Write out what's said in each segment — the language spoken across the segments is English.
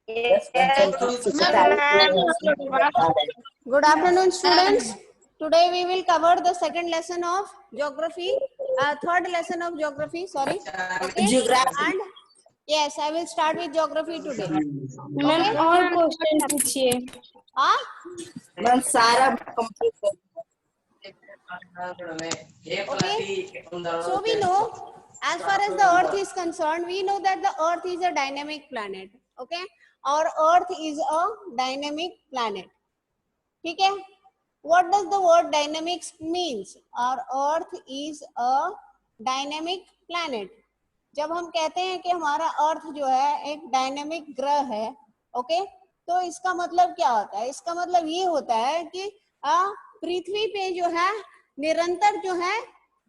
Yes, Good afternoon, students. Today we will cover the second lesson of geography, third lesson of geography, sorry. Okay. Geography. And yes, I will start with geography today. Ma'am Okay. और question पूछिए। हाँ? Ma'am सारा complete कर Okay. So we know, as far as the Earth is concerned, we know that the Earth is a dynamic planet. Okay. Our Earth is a dynamic planet. ठीक है? What does the word dynamics means? Our Earth is a dynamic planet. जब हम कहते हैं कि हमारा अर्थ जो है एक डायनेमिक ग्रह है, ओके, तो इसका मतलब क्या होता है? इसका मतलब ये होता है कि पृथ्वी पे जो है निरंतर जो है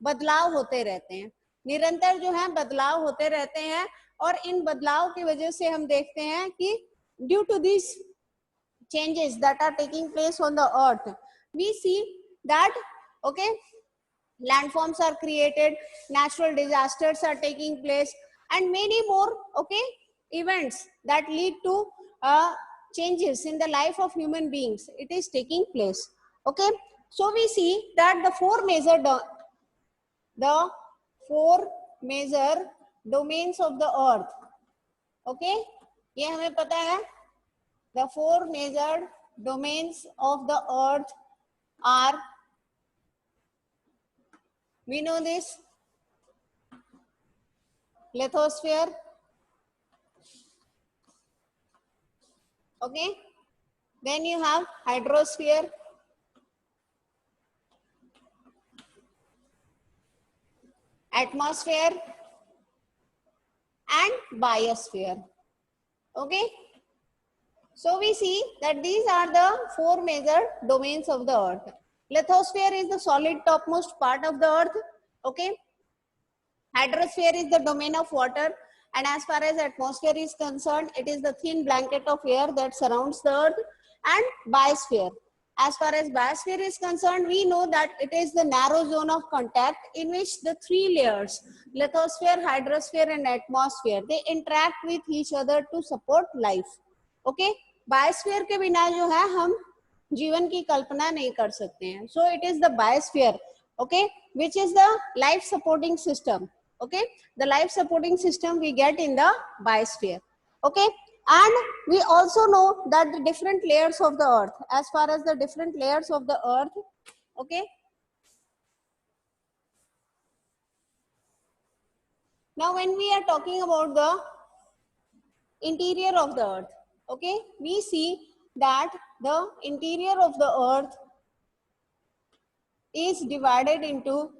बदलाव होते रहते हैं, निरंतर जो है बदलाव होते रहते हैं, और इन बदलाव की वजह से हम देखते हैं कि due to this changes that are taking place on the earth, we see that, okay, landforms are created, natural disasters are taking place, and many more, okay, events that lead to changes in the life of human beings, it is taking place. Okay, so we see that the four major domains of the earth, okay, ये हमें पता है. The four major domains of the earth are, we know this, lithosphere, okay, then you have hydrosphere, atmosphere, and biosphere. Okay, so we see that these are the four major domains of the earth. Lithosphere is the solid topmost part of the earth. Okay, hydrosphere is the domain of water, and as far as atmosphere is concerned, it is the thin blanket of air that surrounds the earth. And biosphere, as far as biosphere is concerned, we know that it is the narrow zone of contact in which the three layers, lithosphere, hydrosphere, and atmosphere, they interact with each other to support life. Okay, biosphere के बिना जो है हम जीवन की कल्पना नहीं कर सकते हैं. So it is the biosphere, okay, which is the life supporting system. Okay, the life supporting system we get in the biosphere. Okay, and we also know that the different layers of the earth, as far as the different layers of the earth, okay, now when we are talking about the interior of the earth, okay, we see that the interior of the earth is divided into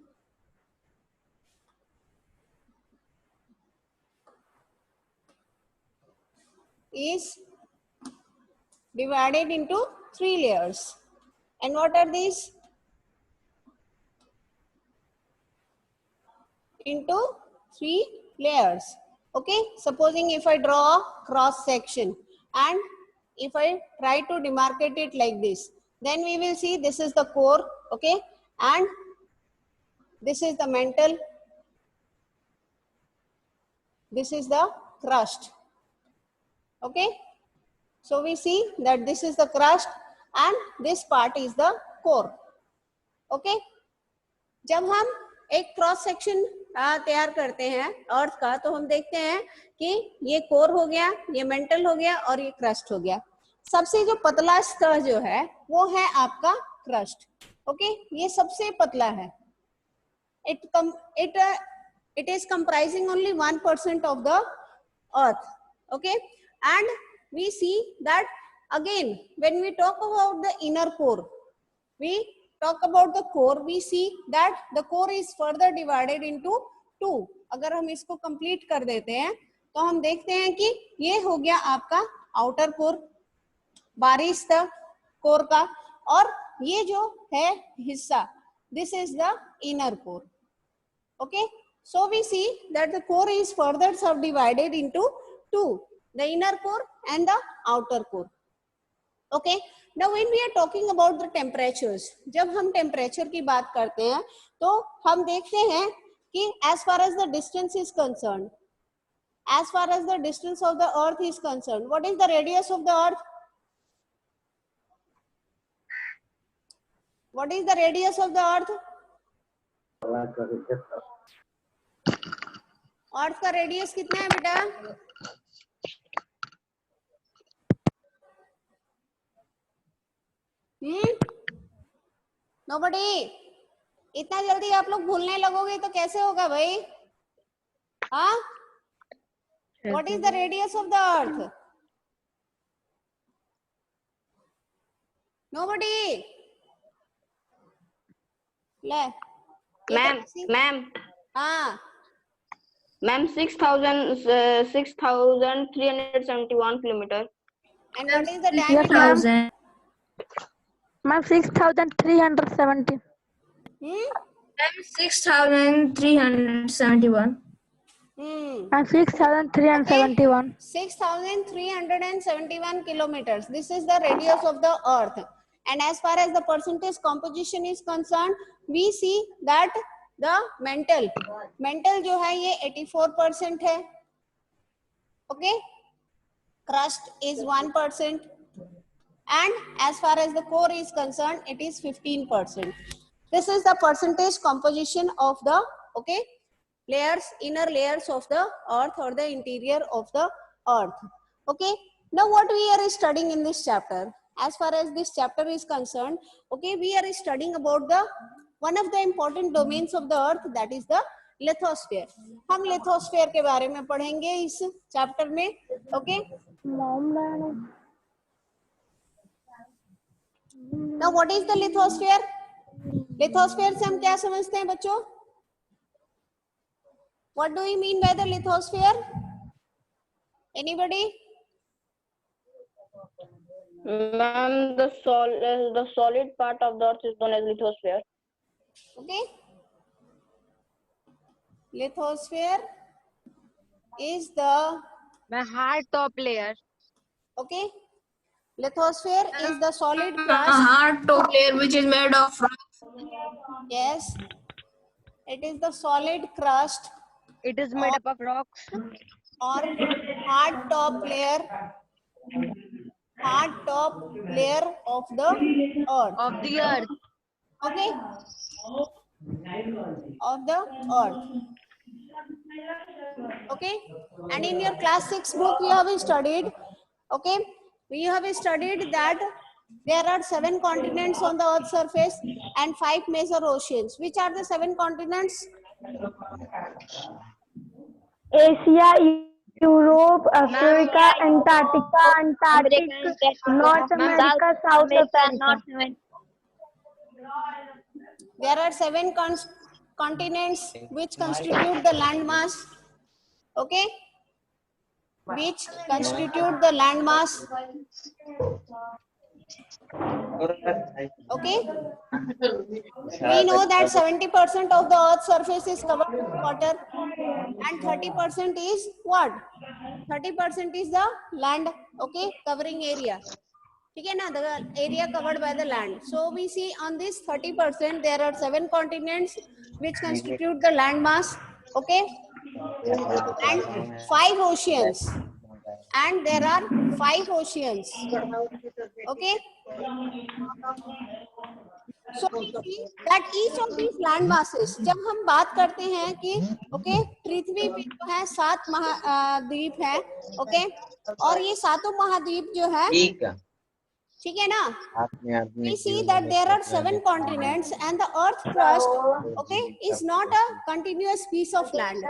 three layers. And what are these? Into three layers. Okay, supposing if I draw a cross section and if I try to demarcate it like this, then we will see this is the core, okay, and this is the mantle, this is the crust. Okay, so we see that this is the crust and this part is the core. Okay, जब हम एक cross section तैयार करते हैं अर्थ का, तो हम देखते हैं कि ये कोर हो गया, ये मेंटल हो गया और ये क्रस्ट हो गया. सबसे जो पतला सतह जो है वो है आपका क्रस्ट. ओके, ये सबसे पतला है. it is comprising only 1% of the earth. Okay, and we see that again when we talk about the inner core, we talk about the core, we see that the core is further divided into two. अगर हम इसको complete कर देते हैं तो हम देखते हैं कि ये हो गया आपका आउटर कोर, बाहरी सतह कोर का, और ये जो है हिस्सा, this is the inner core. Okay, so we see that the core is further subdivided into two, the inner core and the outer core. Okay, now when we are talking about the temperatures, जब हम temperature की बात करते हैं तो हम देखते हैं कि as far as the distance is concerned, as far as the distance of the earth is concerned, what is the radius of the earth? What is the radius of the earth? अर्थ का radius कितना है बेटा? Nobody. इतना जल्दी आप लोग भूलने लगोगे तो कैसे होगा भाई? हाँ? What is the radius of the earth? Nobody. ले. मैम हाँ. Ma'am 6,371 kilometre. And what is the diameter? Ma'am, 6,370. 6,371. Ma'am, 6,371. 6,371 kilometers. This is the radius of the earth. And as far as the percentage composition is concerned, we see that the mantle जो है ये 84% है. Okay. Crust is 1%. And as far as the core is concerned, it is 15%. This is the percentage composition of the, okay, layers, inner layers of the earth or the interior of the earth. Okay. Now what we are studying in this chapter? As far as this chapter is concerned, okay, we are studying about the one of the important domains of the earth, that is the lithosphere. हम lithosphere के बारे में पढ़ेंगे इस chapter में. Okay. Now what is the lithosphere? Lithosphere से हम क्या समझते हैं बच्चों? What do we mean by the lithosphere? Anybody? Ma'am, the solid part of the earth is known as lithosphere. Okay. Lithosphere is the hard top layer. okay. Lithosphere is the solid A crust. hard top layer which is made of rock. Yes. It is the solid crust It is made up of rocks. or hard top layer of the earth. Of the earth. Okay. Of the earth. Okay. And in your class 6 book you have studied, okay, we have studied that there are 7 continents on the earth's surface and 5 major oceans. Which are the 7 continents? Asia, Europe, Africa, Antarctica, Antarctic, North America, South America. There are 7 continents which constitute the landmass. Okay. Which constitute the landmass. Okay. We know that 70% of the earth's surface is covered with water and 30% is what? 30% is the land, okay, covering area. Okay, na, the area covered by the land. So we see on this 30% there are 7 continents which constitute the landmass, okay, and 5 oceans. And there are 5 oceans. Okay. So we see that each of these land masses, जब हम बात करते हैं कि okay, पृथ्वी पे जो है 7 महाद्वीप है, okay, और ये 7 महाद्वीप जो है, ठीक है ना? We see that there are 7 continents and the earth crust, okay, is not a continuous piece of land.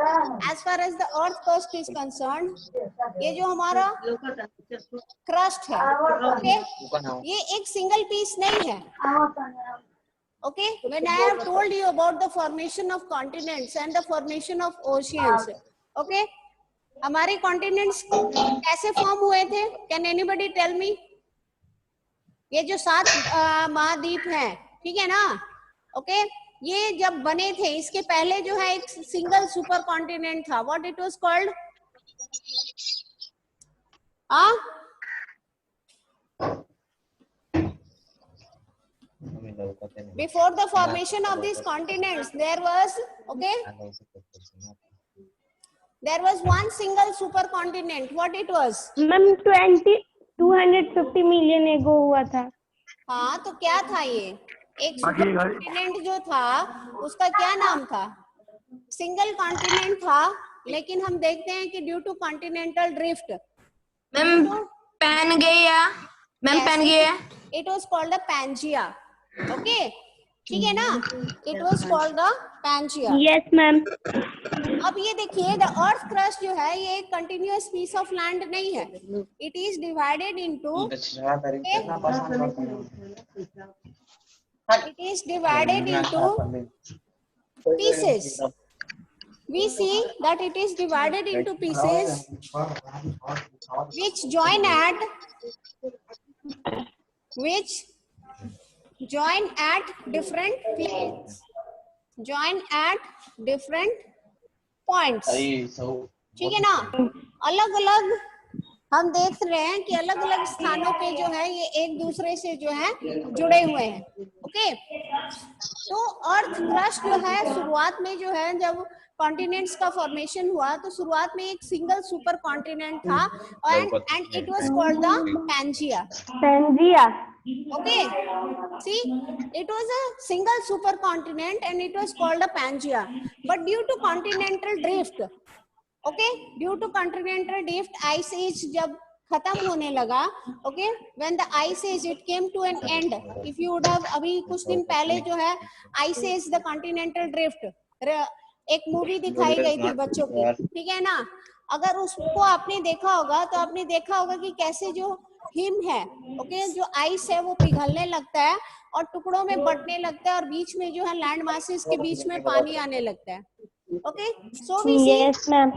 As far as the earth crust is concerned, ये जो हमारा crust है, okay, ये एक single piece नहीं है. Okay, when I have told you about the formation of continents and the formation of oceans, okay, हमारे continents कैसे form हुए थे? Can anybody tell me? ये जो 7 महाद्वीप हैं, ठीक है ना? ओके, ये जब बने थे इसके पहले जो है एक सिंगल सुपर कॉन्टिनेंट था. What it was called? Before the formation of these continents there was, okay, there was one single supercontinent. What it was? Ma'am 250 million एगो हुआ था। हाँ, तो क्या था ये? एक सुपर कॉन्टिनेंट जो था उसका क्या नाम था? सिंगल कॉन्टिनेंट था, लेकिन हम देखते हैं कि due to continental drift, ma'am Pangaea, ma'am Pangaea, it was called the Pangaea. Okay, ठीक है ना? It was called the Pangaea. Yes ma'am. अब ये देखिए, द अर्थ क्रस्ट जो है ये एक कंटिन्यूअस पीस ऑफ लैंड नहीं है। It is divided into, it is divided into pieces. We see that it is divided into pieces which join at different planes, join at different points. ठीक है ना? अलग अलग हम देख रहे हैं कि अलग अलग स्थानों पे जो है ये एक दूसरे से जो है जुड़े हुए हैं। ओके, तो अर्थ क्रस्ट जो है शुरुआत में जो है जब कॉन्टिनेंट्स का फॉर्मेशन हुआ तो शुरुआत में एक सिंगल सुपर कॉन्टिनेंट था and it was called the Pangaea. Pangaea. Okay, see, it was a single supercontinent and it was called a Pangaea. But due to continental drift, okay, due to continental drift, ice age जब खत्म होने लगा, okay, when the ice age it came to an end. If you would have अभी कुछ दिन पहले जो है ice age the continental drift एक मूवी दिखाई गई थी बच्चों की, ठीक है ना? अगर उसको आपने देखा होगा तो आपने देखा होगा कि कैसे जो हिम है, ओके, जो आइस है वो पिघलने लगता है और टुकड़ों में बंटने लगता है और बीच में जो है लैंड मासेस के बीच में पानी आने लगता है। Okay, so we see yes ma'am.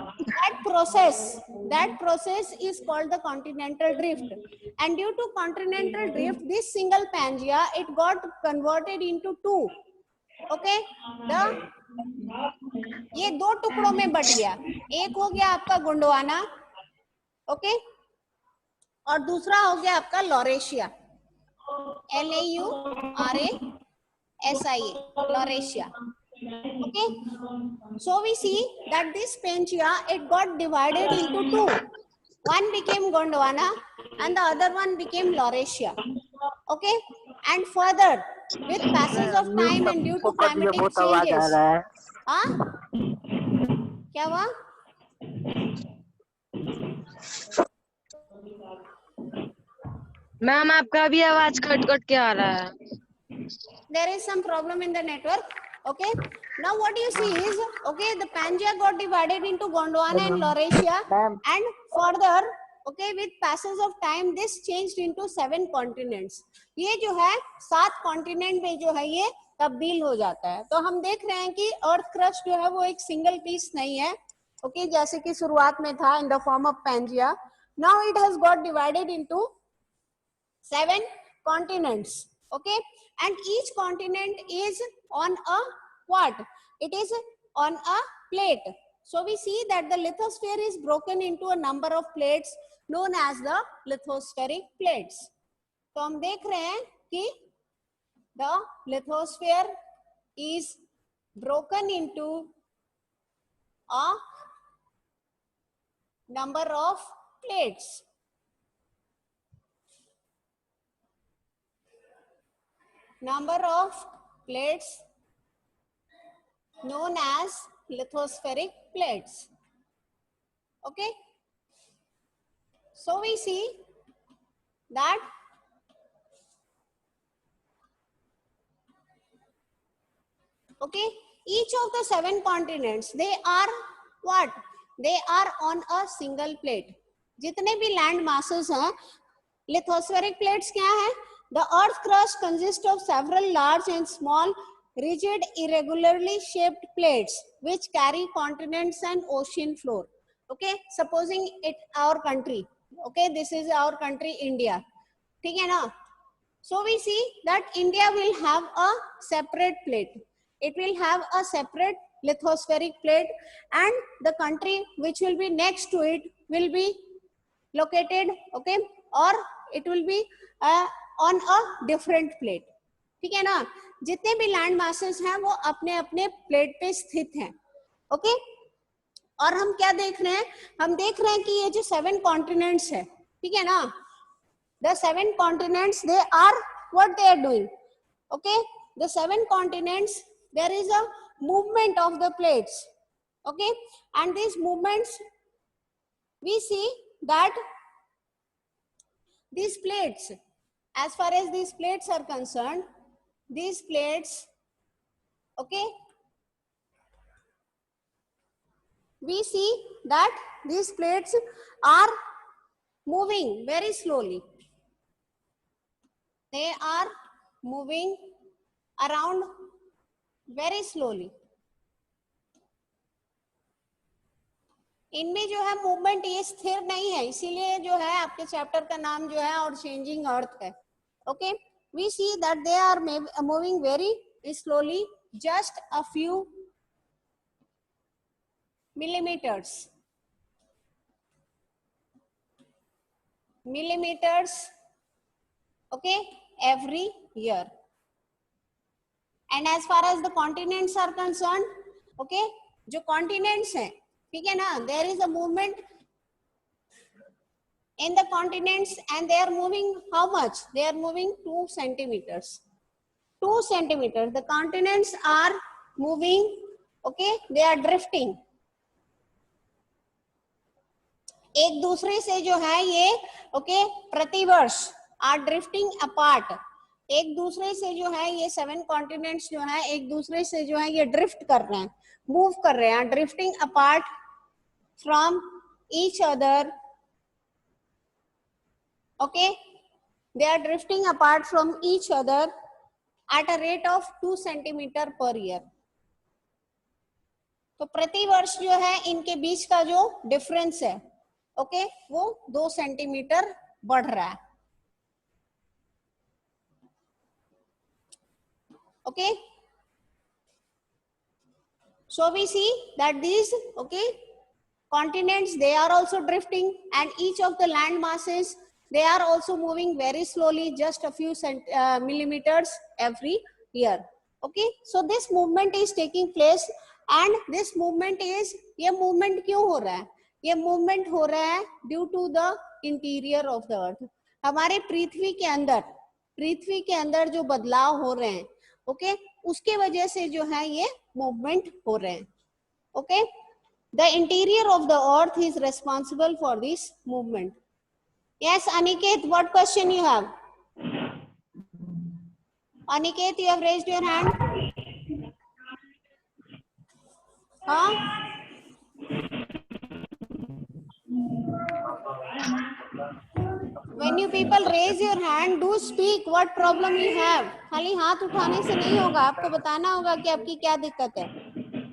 that process is called the continental drift, and due to continental drift this single Pangaea it got converted into two. Okay, ये दो टुकड़ों में बट गया, एक हो गया आपका गोंडवाना, ओके, और दूसरा हो गया आपका Laurasia, LAURASIA, Laurasia. Okay, so we see that this Pangaea it got divided into two. One became Gondwana and the other one became Laurasia. Okay, and further with passage of time and due to climatic changes, हाँ क्या हुआ? Ma'am आपका भी आवाज cut cut के आ रहा है। There is some problem in the network. Okay, now what you see is, okay, the Pangaea got divided into Gondwana and Laurasia, and further, okay, with passage of time this changed into 7 continents. ये जो है 7 continent में जो है ये तब्दील हो जाता है। तो हम देख रहे हैं कि अर्थ क्रस्ट जो है वो एक सिंगल पीस नहीं है, ओके, जैसे कि शुरुआत में था in the form of Pangaea. Now it has got divided into 7 continents. Okay, and each continent is on a what? It is on a plate. So we see that the lithosphere is broken into a number of plates known as the lithospheric plates. तो हम देख रहे हैं कि the lithosphere is broken into a number of plates. Number of plates known as lithospheric plates. Okay, so we see that okay, each of the 7 continents they are what? They are on a single plate. जितने भी land masses हैं, lithospheric plates क्या है? The earth crust consists of several large and small, rigid, irregularly shaped plates which carry continents and ocean floor. Okay, supposing it our country. Okay, this is our country India. ठीक है ना? So we see that India will have a separate plate. It will have a separate lithospheric plate, and the country which will be next to it will be located, okay, or it will be on a different plate. ठीक है ना? जितने भी land masses हैं वो अपने अपने plate पे स्थित हैं. ओके, और हम क्या देख रहे हैं, हम देख रहे हैं कि ये जो 7 कॉन्टिनेंट्स है, ठीक है ना, the 7 continents, they are what they are doing, okay, the 7 continents, there is a movement of the plates, okay, and these movements we see that these plates, as far as these plates are concerned, these plates, okay, we see that these plates are moving very slowly. They are moving around very slowly. इनमें जो है movement ये स्थिर नहीं है, इसीलिए जो है आपके चैप्टर का नाम जो है और चेंजिंग अर्थ है. Okay, we see that they are moving very slowly, just a few millimeters okay, every year. And as far as the continents are concerned, okay, जो continents हैं, ठीक है ना, there is a movement in the continents and they are moving how much? They are moving 2 centimeters. 2 centimeters. The continents are moving, okay, they are drifting. एक दूसरे से जो है ये ओके प्रतिवर्ष आर ड्रिफ्टिंग अपार्ट, एक दूसरे से जो है ये 7 कॉन्टिनेंट्स जो है एक दूसरे से जो है ये ड्रिफ्ट कर रहे हैं, मूव कर रहे हैं, drifting apart from each other, okay, they are drifting apart from each other at a rate of 2 centimetre per year. तो प्रतिवर्ष जो है इनके बीच का जो डिफरेंस है, ओके, वो 2 सेंटीमीटर बढ़ रहा है. Okay, so we see that these okay continents, they are also drifting, and each of the land masses, they are also moving very slowly, just a few millimeters every year. Okay, so this movement is taking place, and this movement is, ये movement क्यों हो रहा है? ये movement हो रहा है due to the interior of the earth. हमारे पृथ्वी के अंदर जो बदलाव हो रहे हैं, ओके, उसके वजह से जो है ये मूवमेंट हो रहे हैं. Okay, the interior of the earth is responsible for this movement. Yes Aniket, what question you have? Aniket, you have raised your hand. हाँ, when you people raise your hand, do speak what problem you have. खाली हाथ उठाने से नहीं होगा, आपको बताना होगा कि आपकी क्या दिक्कत है.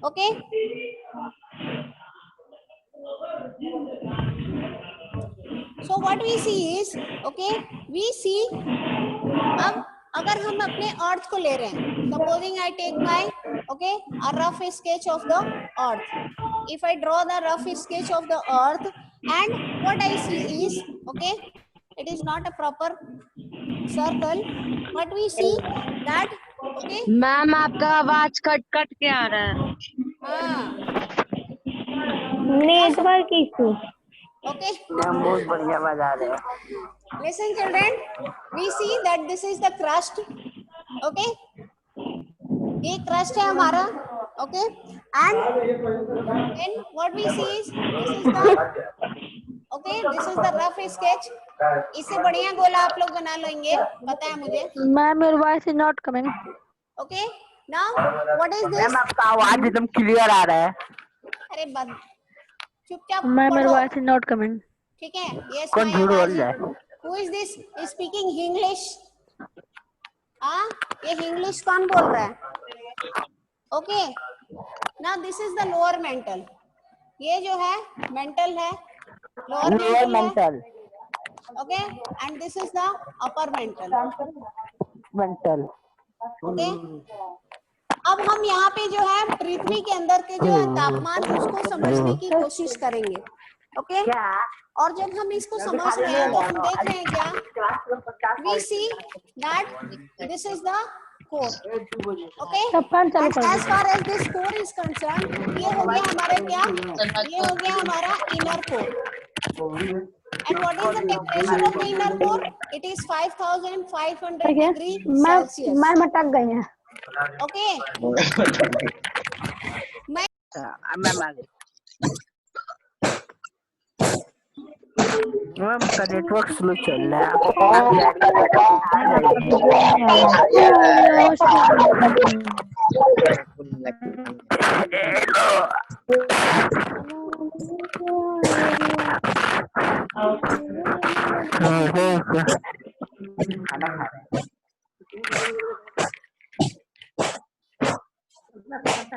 Okay, so what we see is, okay, we see, अब अगर हम अपने अर्थ को ले रहे हैं, supposing I take my, okay, a rough sketch of the earth. If I draw the rough sketch of the earth, and what I see is, okay, it is not a proper circle, but we see that, okay, ma'am आपका आवाज cut cut के आ रहा है. हाँ, network issue. okay, बहुत बढ़िया बजा रहे हैं. listen children, we see that this is the crust, okay, ये crust है हमारा, okay, and then what we see is, this is the, okay, this is the rough sketch. इससे बढ़िया गोला आप लोग बना लेंगे, पता है मुझे. Ma'am your voice is not coming. Okay, now what is this? Ma'am आपका आवाज एकदम क्लियर आ रहा है. अरे बंद, चुपचाप मैम योर पढ़ो, वॉइस इज नॉट कमिंग. ठीक है. यस, कौन झूठ बोल रहा है? Who is this speaking English? हाँ, ये इंग्लिश कौन बोल रहा है? Okay, now this is the lower mental. ये जो है मेंटल है, lower mental. Okay, and this is the upper mantle. Okay, अब हम यहाँ पे जो है पृथ्वी के अंदर के जो है तापमान, उसको समझने की कोशिश करेंगे. ओके, और जब हम इसको समझ रहे हैं तो हम देख रहे हैं क्या, we see that this is the core. Okay. छप्पन चालू And कर as far as this core is concerned, ये हो गया हमारा क्या? ये हो गया हमारा inner core. And what is the temperature of the inner core? It is 5500 degree Celsius. मैं मटक गई है. Okay. मैम आ गई मैम का नेटवर्क स्लो चल रहा है खाना खा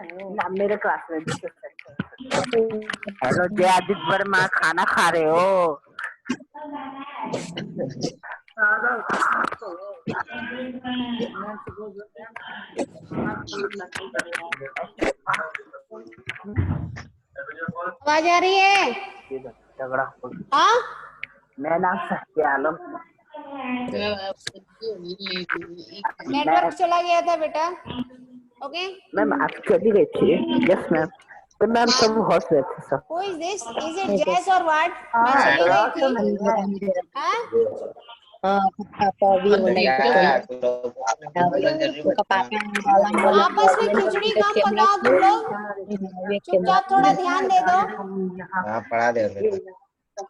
रहे हैं ना मेरे क्लास में हेलो जय आदित्य वर्मा खाना खा रहे हो आवाज आ रही है? झगड़ा हाँ? मैं नाम सत्य आलम नेटवर्क चला गया था बेटा. ओके. मैम आप चली गई थी. Yes ma'am. तो मैम सब हंस रहे थे सब. Who is this? Is it Jess or what? मैं चली गई थी. हाँ? आपस में खिचड़ी कम पकाओ तुम लोग. चुपचाप थोड़ा ध्यान दे दो. पढ़ा दे.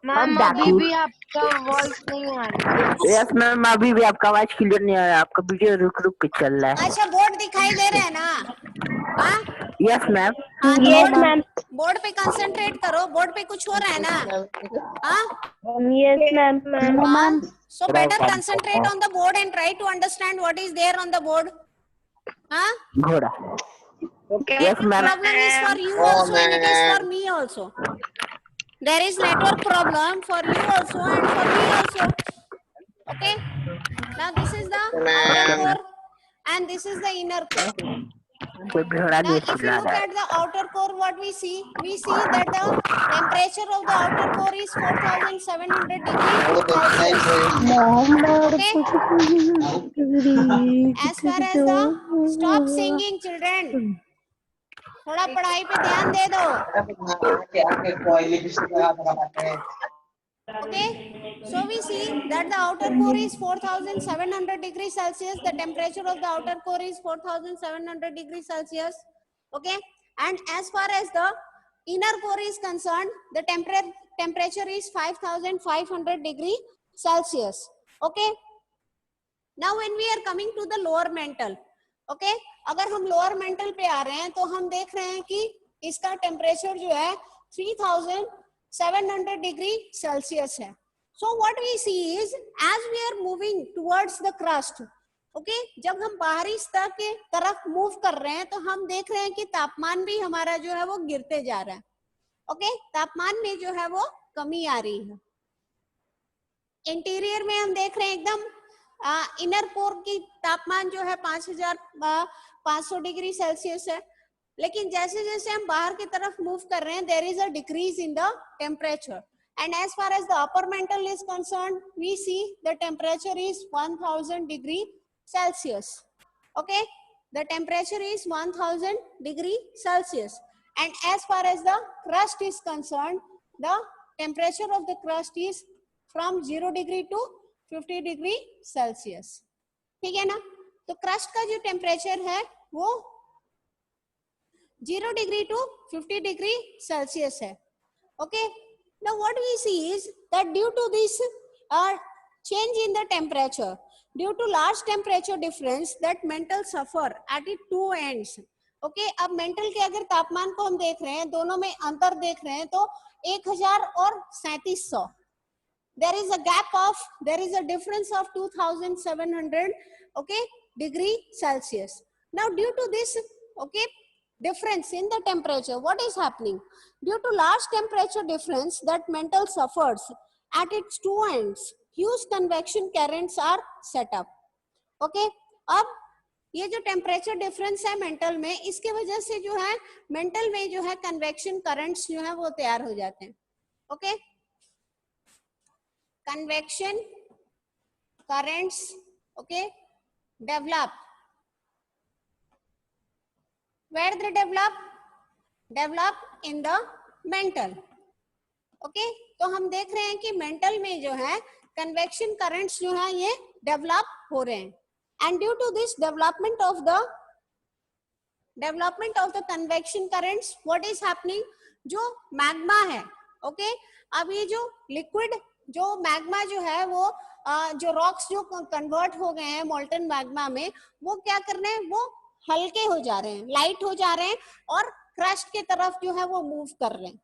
मैम अभी भी आपका वॉइस नहीं आ रहा. यस मैम अभी भी आपका आवाज क्लियर नहीं आ रहा. आपका वीडियो रुक रुक के चल रहा है. अच्छा बोर्ड दिखाई दे रहा है ना? हाँ? Yes ma'am. हाँ, यस मैम. बोर्ड पे कंसंट्रेट करो. बोर्ड पे कुछ हो रहा है ना? हाँ? Yes ma'am. Ma'am. So better concentrate on the board and try to understand what is there on the board. Huh? घोड़ा. Yes ma'am. Problem is for you also and it is for me also. There is network problem for you also and for me also. Okay. Now this is the outer core and this is the inner core. कोई घोड़ा Now नहीं if you चिल्ला look रहा है. at the outer core, what we see that the temperature of the outer core is 4700 degrees Celsius. Okay. As far as the stop singing children. थोड़ा पढ़ाई पे ध्यान दे दो. Okay. So we see that the outer core is 4700 degrees Celsius. The temperature of the outer core is 4700 degrees Celsius. Okay. And as far as the inner core is concerned, the temperature is 5500 degree Celsius. Okay. Now when we are coming to the lower mantle, okay, अगर हम lower mantle पे आ रहे हैं तो हम देख रहे हैं कि इसका टेम्परेचर जो है 3700 degree Celsius है. So what we see is as we are moving towards the crust, okay, जब हम बाहरी स्तर के तरफ मूव कर रहे हैं तो हम देख रहे हैं कि तापमान भी हमारा जो है वो गिरते जा रहा है. ओके. तापमान में जो है वो कमी आ रही है. इंटीरियर में हम देख रहे हैं एकदम इनर कोर की तापमान जो है 5500 डिग्री सेल्सियस है. लेकिन जैसे जैसे हम बाहर की तरफ मूव कर रहे हैं there is a decrease in the temperature. And as far as the upper mantle is concerned, we see the temperature is 1000 degree Celsius. Okay, the temperature is 1000 degree Celsius. And as far as the crust is concerned, the temperature of the crust is from 0 degree to 50 degree Celsius. ठीक है ना? तो crust का जो temperature है वो 0 degree to 50 degree Celsius है. Okay. Now what we see is that due to this change in the temperature, due to large temperature difference, that mantle suffer at its two ends. Okay, अब mantle के अगर तापमान को हम देख रहे हैं, दोनों में अंतर देख रहे हैं तो 1000 और 3700. There is a gap of, there is a difference of 2700, okay, degree Celsius. Now due to this, okay, difference in the temperature, what is happening? Due to large temperature difference, that mantle suffers at its two ends. Huge convection currents are set up. Okay, अब ये जो temperature difference है mental में, इसके वजह से जो है मेंटल में जो है कन्वेक्शन करंट्स जो है वो तैयार हो जाते हैं. Okay, convection currents, okay, develop where they develop in the mental. Okay तो हम देख रहे हैं कि मेंटल में जो है कन्वेक्शन करंट्स जो है ये डेवलप हो रहे हैं, and due to this development of the convection currents what is happening, जो मैग्मा है, ओके अब ये जो लिक्विड जो मैग्मा जो है वो जो रॉक्स जो कन्वर्ट हो गए हैं मोल्टन मैग्मा में, वो क्या कर रहे हैं, वो हल्के हो जा रहे हैं, लाइट हो जा रहे हैं और क्रस्ट की तरफ जो है वो मूव कर रहे हैं.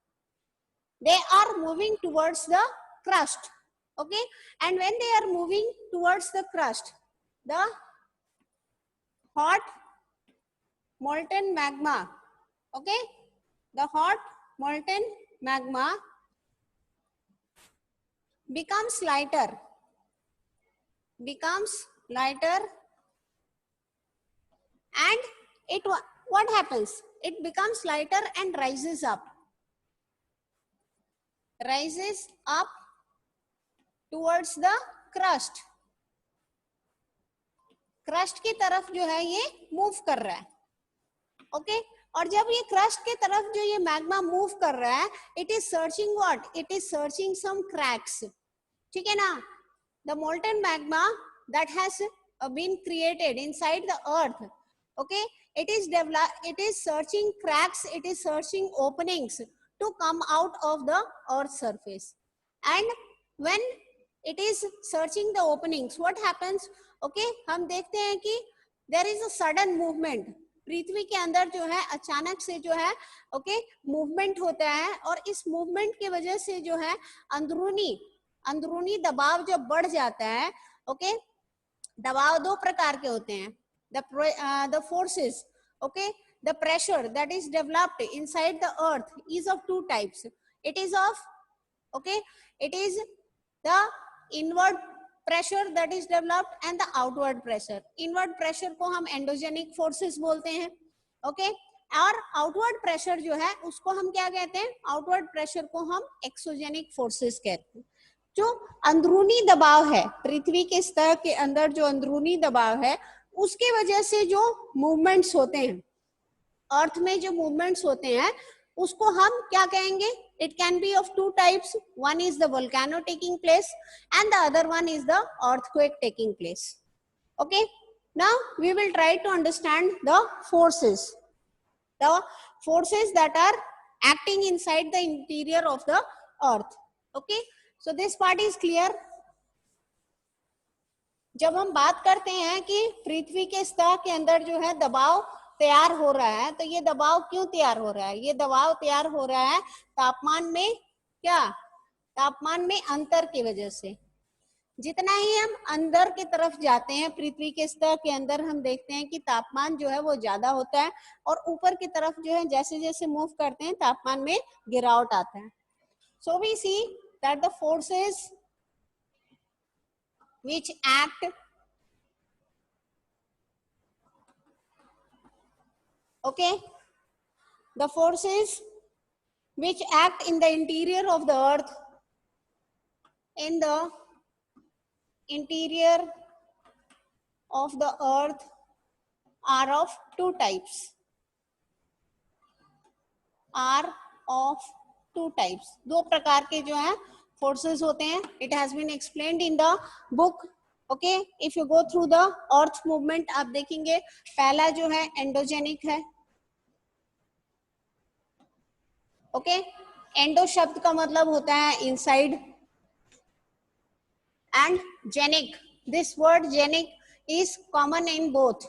They are moving towards the crust, okay, and when they are moving towards the crust, the hot molten magma, okay, the hot molten magma becomes lighter, and what happens, it becomes lighter and rises up towards the crust की तरफ जो है ये move कर रहा है, okay और जब ये क्रस्ट की तरफ जो ये मैग्मा मूव कर रहा है, it is searching what, it is searching some cracks, ठीक है ना. The molten magma that has been created inside the earth, okay it is searching cracks, it is searching openings to come out of the earth surface, and when it is searching the openings what happens, okay हम देखते हैं कि there is a sudden movement, पृथ्वी के अंदर जो है अचानक से जो है ओके मूवमेंट होता है, और इस मूवमेंट की वजह से जो है अंदरूनी दबाव जब बढ़ जाता है, ओके दबाव दो प्रकार के होते हैं, the forces, okay the pressure that is developed inside the earth is of two types. It is the inward pressure that is developed and the outward pressure. Inward pressure को हम endogenic forces बोलते हैं, okay और outward pressure जो है उसको हम क्या कहते हैं, outward pressure को हम exogenic forces कहते हैं. जो अंदरूनी दबाव है पृथ्वी के सतह के अंदर, जो अंदरूनी दबाव है उसके वजह से जो मूवमेंट्स होते हैं अर्थ में, जो मूवमेंट्स होते हैं उसको हम क्या कहेंगे, it can be of two types. One is the volcano taking place and the other one is the earthquake taking place. Okay now we will try to understand the forces that are acting inside the interior of the earth. Okay so this part is clear. जब हम बात करते हैं कि पृथ्वी के सतह के अंदर जो है दबाव तैयार हो रहा है, तो ये दबाव क्यों तैयार हो रहा है, ये दबाव तैयार हो रहा है तापमान में अंतर की वजह से. जितना ही हम अंदर की तरफ जाते हैं पृथ्वी के सतह के अंदर, हम देखते हैं कि तापमान जो है वो ज्यादा होता है, और ऊपर की तरफ जो है जैसे जैसे मूव करते हैं तापमान में गिरावट आता है. So we see that the forces which act the forces which act in the interior of the earth, in the interior of the earth are of two types, दो प्रकार के जो है forces होते हैं. It has been explained in the book. Okay, if you go through the earth movement, आप देखेंगे पहला जो है एंडोजेनिक है. Okay, एंडो शब्द का मतलब होता है inside, and genic, this word genic is common in both.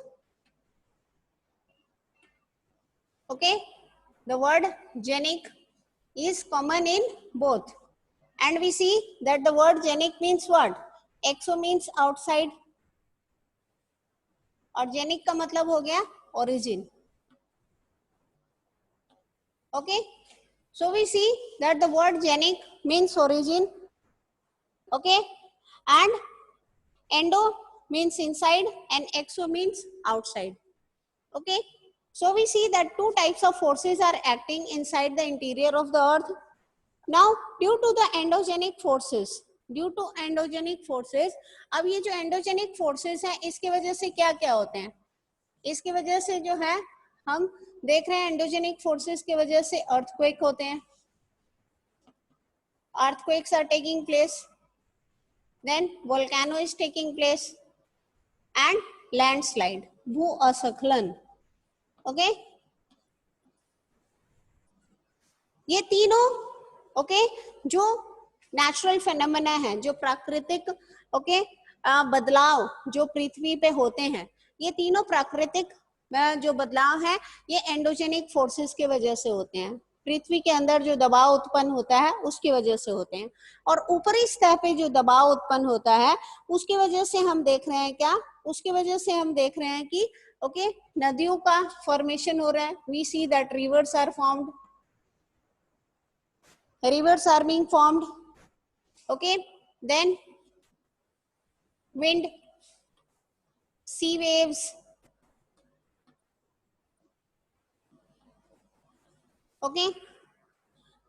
Okay, the word genic is common in both. And we see that the word genic means what? Exo means outside, और genic का मतलब हो गया origin. Okay, so we see that the word genic means origin, okay, and endo means inside and exo means outside. Okay, so we see that two types of forces are acting inside the interior of the earth. Now due to the endogenic forces, अब ये जो endogenic forces हैं इसके वजह से क्या क्या होते हैं, इसकी वजह से जो है हम देख रहे हैं एंडोजेनिक फोर्सेस की वजह से अर्थक्वेक होते हैं, earthquakes are taking place, then volcano is taking place and landslide, भू अस्खलन. ओके ये तीनों ओके जो नेचुरल फेनोमेना है, जो प्राकृतिक ओके बदलाव जो पृथ्वी पे होते हैं, ये तीनों प्राकृतिक जो बदलाव है ये एंडोजेनिक फोर्सेस की वजह से होते हैं. पृथ्वी के अंदर जो दबाव उत्पन्न होता है उसकी वजह से होते हैं, और ऊपरी सतह पे जो दबाव उत्पन्न होता है उसकी वजह से हम देख रहे हैं क्या, उसकी वजह से हम देख रहे हैं कि ओके नदियों का फॉर्मेशन हो रहा है. We see that rivers are formed, rivers are being formed. Okay, then wind, sea waves, okay,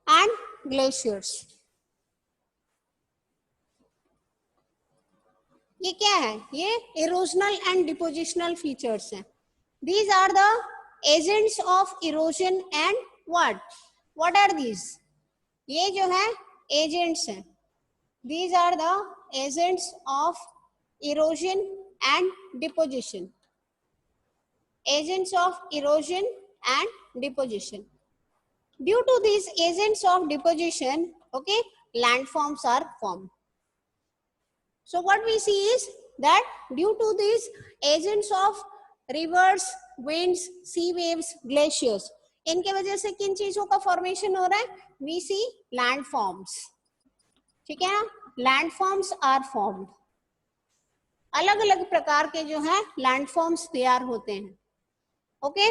and glaciers. ये क्या है? ये erosional and depositional features हैं. These are the agents of erosion and what are these? ये जो है agents हैं. These are the agents of erosion and deposition. Agents of erosion and deposition. Due to these agents of deposition, okay, landforms are formed. So what we see is that due to these agents of rivers, winds, sea waves, glaciers, इनके वजह से किन चीजों का formation हो रहा है? We see landforms. ठीक है, landforms are formed. अलग अलग प्रकार के जो है landforms तैयार होते हैं. Okay?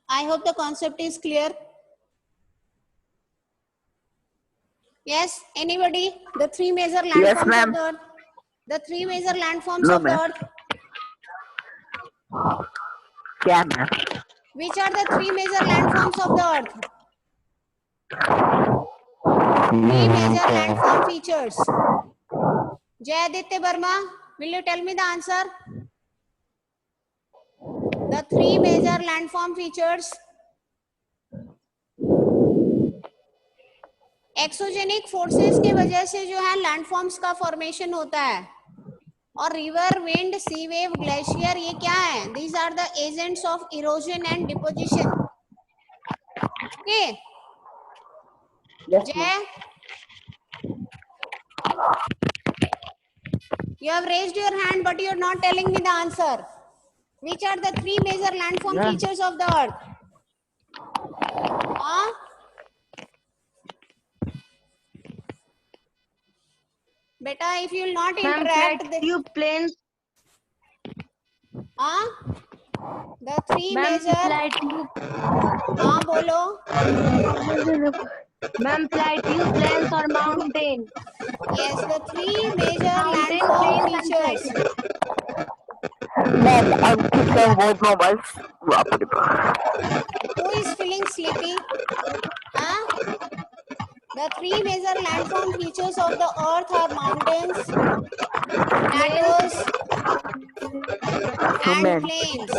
I hope the concept is clear. Yes, anybody? The three major landforms Yes, ma'am. of the earth. The three major landforms of the earth. क्या ma'am? Which are the three major landforms of the earth? Three major landform features. Jayaditya Verma, will you tell me the answer? The three major landform features. Exogenic forces की वजह से जो है landforms का formation होता है, और river, wind, sea wave, glacier ये क्या है? These are the agents of erosion and deposition. Okay Jay, you have raised your hand but you are not telling me the answer. Which are the three major landform features of the earth? Beta, if you will not interact, you planes. The three major. बोलो. Ma'am, plateau, plains or mountain? Yes, the three major landform features. Ma'am Ankit sir बहुत mobile. Who is feeling sleepy? The three major landform features of the earth are mountains, plateaus, and plains.